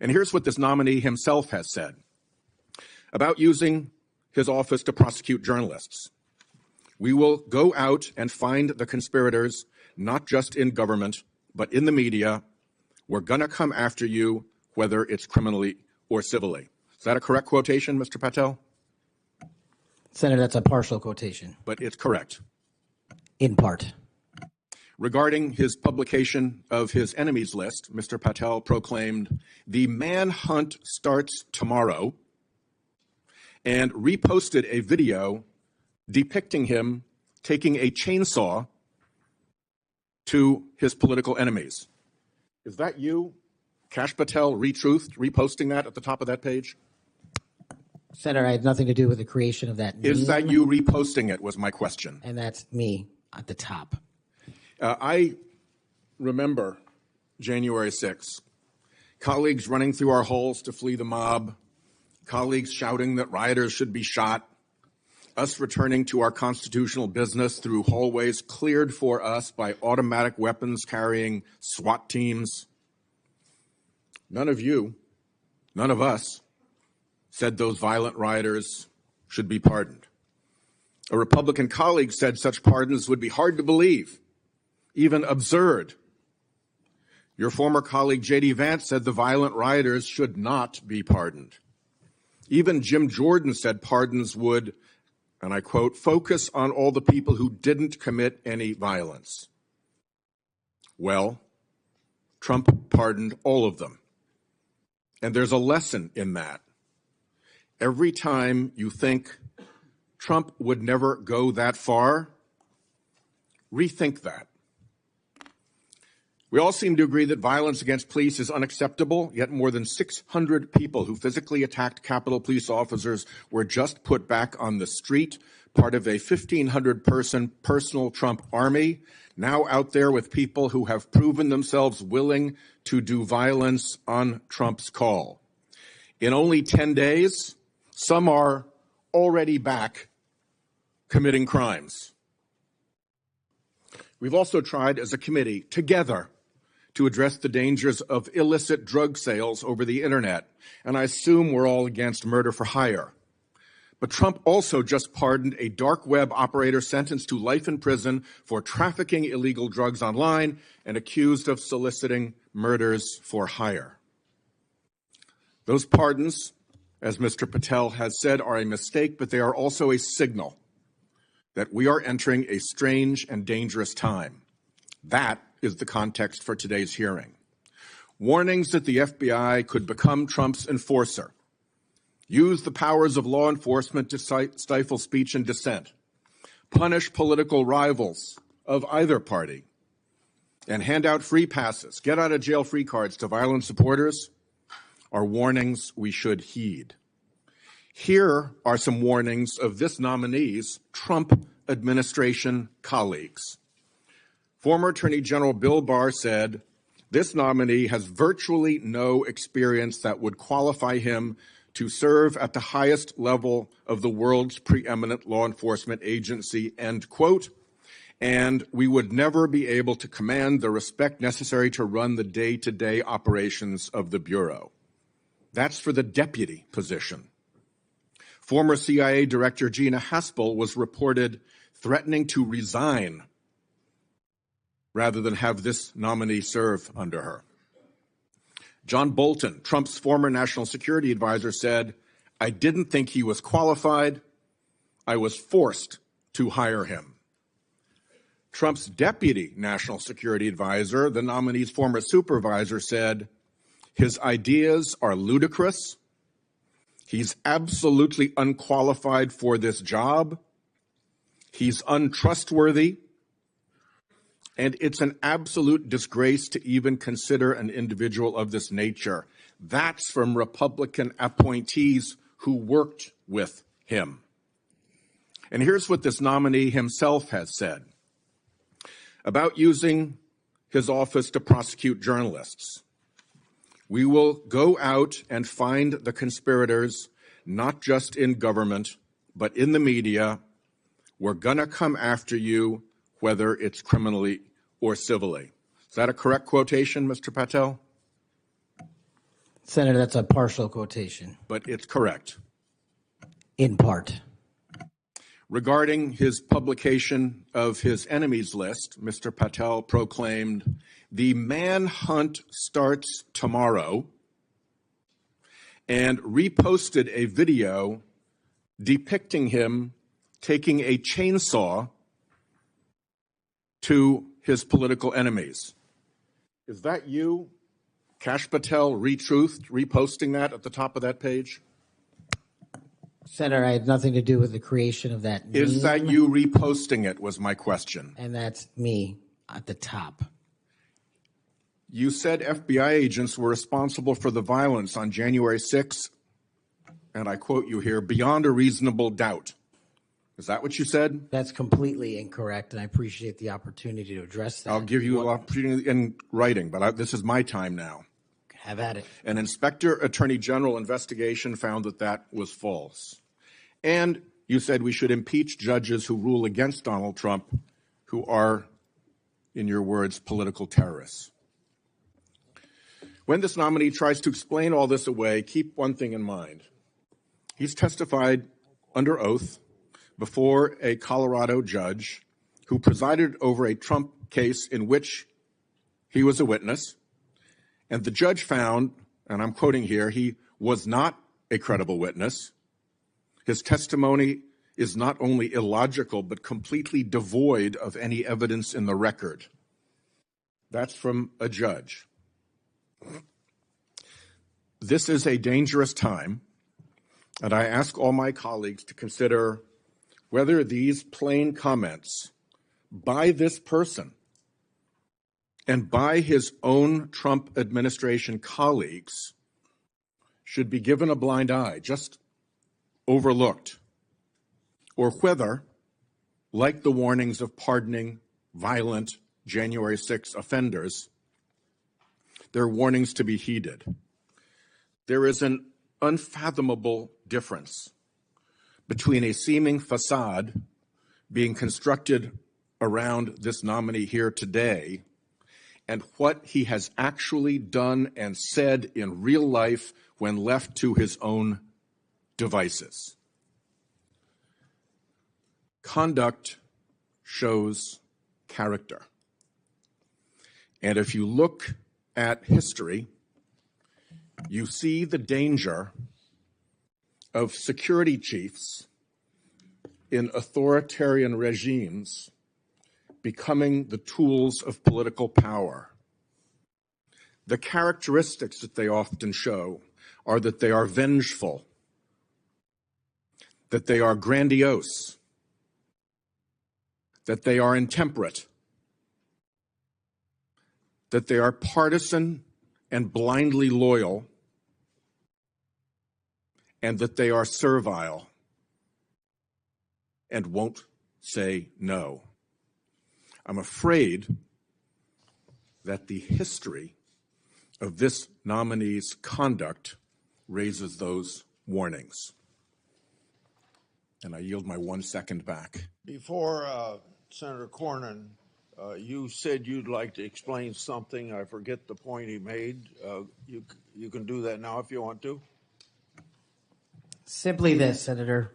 And here's what this nominee himself has said about using his office to prosecute journalists. We will go out and find the conspirators, not just in government, but in the media. We're going to come after you, whether it's criminally or civilly. Is that a correct quotation, Mr. Patel? Senator, that's a partial quotation. But it's correct. In part. Regarding his publication of his enemies list, Mr. Patel proclaimed, "The manhunt starts tomorrow," and reposted a video depicting him taking a chainsaw to his political enemies. Is that you, Kash Patel, reposting that at the top of that page? Senator, I have nothing to do with the creation of that meme. Is that you reposting it, was my question. And that's me at the top. I remember January 6th, colleagues running through our halls to flee the mob, colleagues shouting that rioters should be shot, us returning to our constitutional business through hallways cleared for us by automatic weapons carrying SWAT teams. None of you, none of us, said those violent rioters should be pardoned. A Republican colleague said such pardons would be hard to believe, even absurd. Your former colleague J.D. Vance said the violent rioters should not be pardoned. Even Jim Jordan said pardons would, and I quote, "focus on all the people who didn't commit any violence." Well, Trump pardoned all of them. And there's a lesson in that. Every time you think Trump would never go that far, rethink that. We all seem to agree that violence against police is unacceptable, yet more than 600 people who physically attacked Capitol Police officers were just put back on the street, part of a 1,500-person personal Trump army, now out there with people who have proven themselves willing to do violence on Trump's call. In only 10 days, some are already back committing crimes. We've also tried as a committee together to address the dangers of illicit drug sales over the internet, and I assume we're all against murder for hire. But Trump also just pardoned a dark web operator sentenced to life in prison for trafficking illegal drugs online and accused of soliciting murders for hire. Those pardons, as Mr. Patel has said, are a mistake, but they are also a signal that we are entering a strange and dangerous time. That is the context for today's hearing. Warnings that the FBI could become Trump's enforcer, use the powers of law enforcement to stifle speech and dissent, punish political rivals of either party, and hand out free passes, get out of jail free cards to violent supporters are warnings we should heed. Here are some warnings of this nominee's Trump administration colleagues. Former Attorney General Bill Barr said, "This nominee has virtually no experience that would qualify him to serve at the highest level of the world's preeminent law enforcement agency," end quote, "and we would never be able to command the respect necessary to run the day-to-day operations of the Bureau." That's for the deputy position. Former CIA Director Gina Haspel was reported threatening to resign rather than have this nominee serve under her. John Bolton, Trump's former national security advisor, said, "I didn't think he was qualified. I was forced to hire him." Trump's deputy national security advisor, the nominee's former supervisor, said, "His ideas are ludicrous. He's absolutely unqualified for this job. He's untrustworthy. And it's an absolute disgrace to even consider an individual of this nature." That's from Republican appointees who worked with him. And here's what this nominee himself has said about using his office to prosecute journalists. "We will go out and find the conspirators, not just in government, but in the media. We're going to come after you, whether it's criminally or civilly." Is that a correct quotation, Mr. Patel? Senator, that's a partial quotation. But it's correct. In part. Regarding his publication of his enemies list, Mr. Patel proclaimed, "The manhunt starts tomorrow," and reposted a video depicting him taking a chainsaw to his political enemies. Is that you, Kash Patel, reposting that at the top of that page? Senator, I had nothing to do with the creation of that meme. Is that you reposting it, was my question. And that's me at the top. You said FBI agents were responsible for the violence on January 6th, and I quote you here, "beyond a reasonable doubt." Is that what you said? That's completely incorrect, and I appreciate the opportunity to address that. I'll give you an opportunity in writing, but this is my time now. Have at it. An Inspector Attorney General investigation found that that was false. And you said we should impeach judges who rule against Donald Trump, who are, in your words, political terrorists. When this nominee tries to explain all this away, keep one thing in mind. He's testified under oath before a Colorado judge who presided over a Trump case in which he was a witness. And the judge found, and I'm quoting here, he was not a credible witness. His testimony is not only illogical, but completely devoid of any evidence in the record. That's from a judge. This is a dangerous time, and I ask all my colleagues to consider whether these plain comments by this person and by his own Trump administration colleagues should be given a blind eye, just overlooked, or whether, like the warnings of pardoning violent January 6 offenders, they're warnings to be heeded. There is an unfathomable difference between a seeming facade being constructed around this nominee here today and what he has actually done and said in real life when left to his own devices. Conduct shows character. And if you look at history, you see the danger of security chiefs in authoritarian regimes becoming the tools of political power. The characteristics that they often show are that they are vengeful, that they are grandiose, that they are intemperate, that they are partisan and blindly loyal, and that they are servile and won't say no. I'm afraid that the history of this nominee's conduct raises those warnings. And I yield my 1 second back. Before Senator Cornyn, you said you'd like to explain something. I forget the point he made. You can do that now if you want to. Simply this, Senator.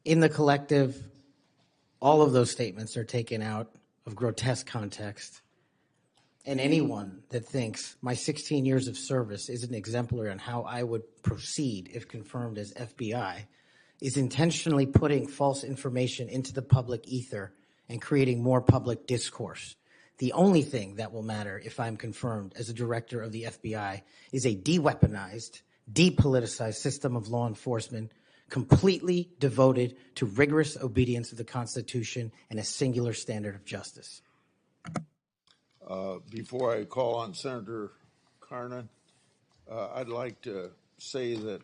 In the collective, all of those statements are taken out of grotesque context. And anyone that thinks my 16 years of service isn't exemplary on how I would proceed if confirmed as FBI is intentionally putting false information into the public ether and creating more public discourse. The only thing that will matter if I'm confirmed as a director of the FBI is a de-weaponized, depoliticized system of law enforcement completely devoted to rigorous obedience to the Constitution and a singular standard of justice. Before I call on Senator Cornyn, I'd like to say that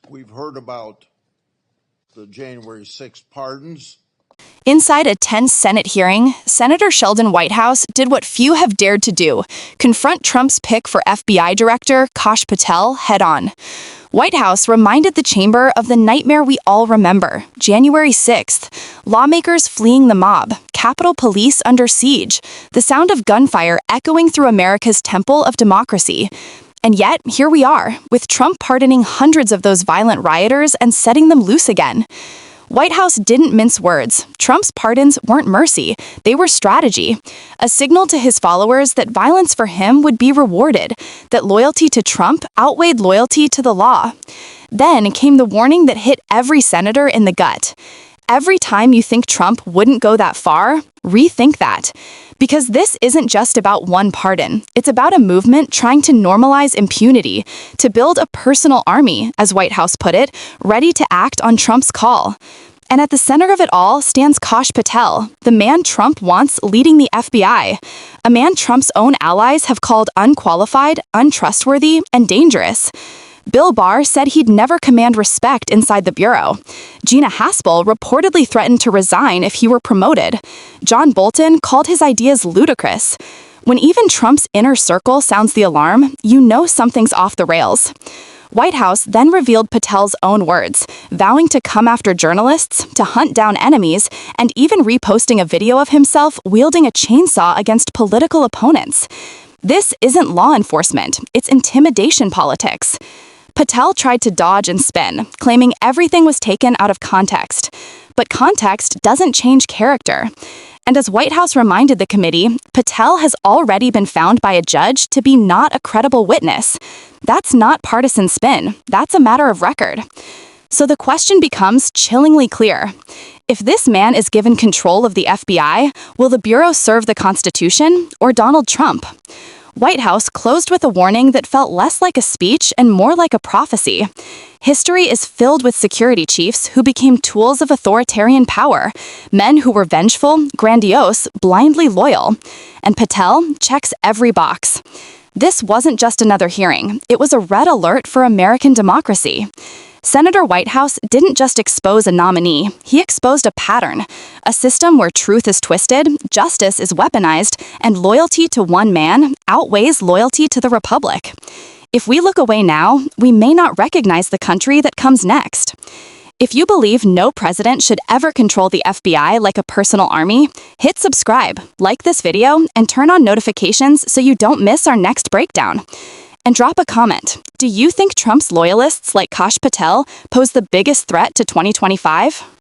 we've heard about the January 6 pardons. Inside a tense Senate hearing, Senator Sheldon Whitehouse did what few have dared to do, confront Trump's pick for FBI Director Kash Patel head-on. Whitehouse reminded the chamber of the nightmare we all remember, January 6th, lawmakers fleeing the mob, Capitol Police under siege, the sound of gunfire echoing through America's temple of democracy. And yet, here we are, with Trump pardoning hundreds of those violent rioters and setting them loose again. Whitehouse didn't mince words. Trump's pardons weren't mercy, they were strategy. A signal to his followers that violence for him would be rewarded, that loyalty to Trump outweighed loyalty to the law. Then came the warning that hit every senator in the gut. Every time you think Trump wouldn't go that far, rethink that. Because this isn't just about one pardon. It's about a movement trying to normalize impunity, to build a personal army, as Whitehouse put it, ready to act on Trump's call. And at the center of it all stands Kash Patel, the man Trump wants leading the FBI, a man Trump's own allies have called unqualified, untrustworthy, and dangerous. Bill Barr said he'd never command respect inside the Bureau. Gina Haspel reportedly threatened to resign if he were promoted. John Bolton called his ideas ludicrous. When even Trump's inner circle sounds the alarm, you know something's off the rails. Whitehouse then revealed Patel's own words, vowing to come after journalists, to hunt down enemies, and even reposting a video of himself wielding a chainsaw against political opponents. This isn't law enforcement, it's intimidation politics. Patel tried to dodge and spin, claiming everything was taken out of context. But context doesn't change character. And as Whitehouse reminded the committee, Patel has already been found by a judge to be not a credible witness. That's not partisan spin, that's a matter of record. So the question becomes chillingly clear. If this man is given control of the FBI, will the Bureau serve the Constitution or Donald Trump? Whitehouse closed with a warning that felt less like a speech and more like a prophecy. History is filled with security chiefs who became tools of authoritarian power, men who were vengeful, grandiose, blindly loyal. And Patel checks every box. This wasn't just another hearing, it was a red alert for American democracy. Senator Whitehouse didn't just expose a nominee, he exposed a pattern, a system where truth is twisted, justice is weaponized, and loyalty to one man outweighs loyalty to the republic. If we look away now, we may not recognize the country that comes next. If you believe no president should ever control the FBI like a personal army, hit subscribe, like this video, and turn on notifications so you don't miss our next breakdown. And drop a comment. Do you think Trump's loyalists like Kash Patel pose the biggest threat to 2025?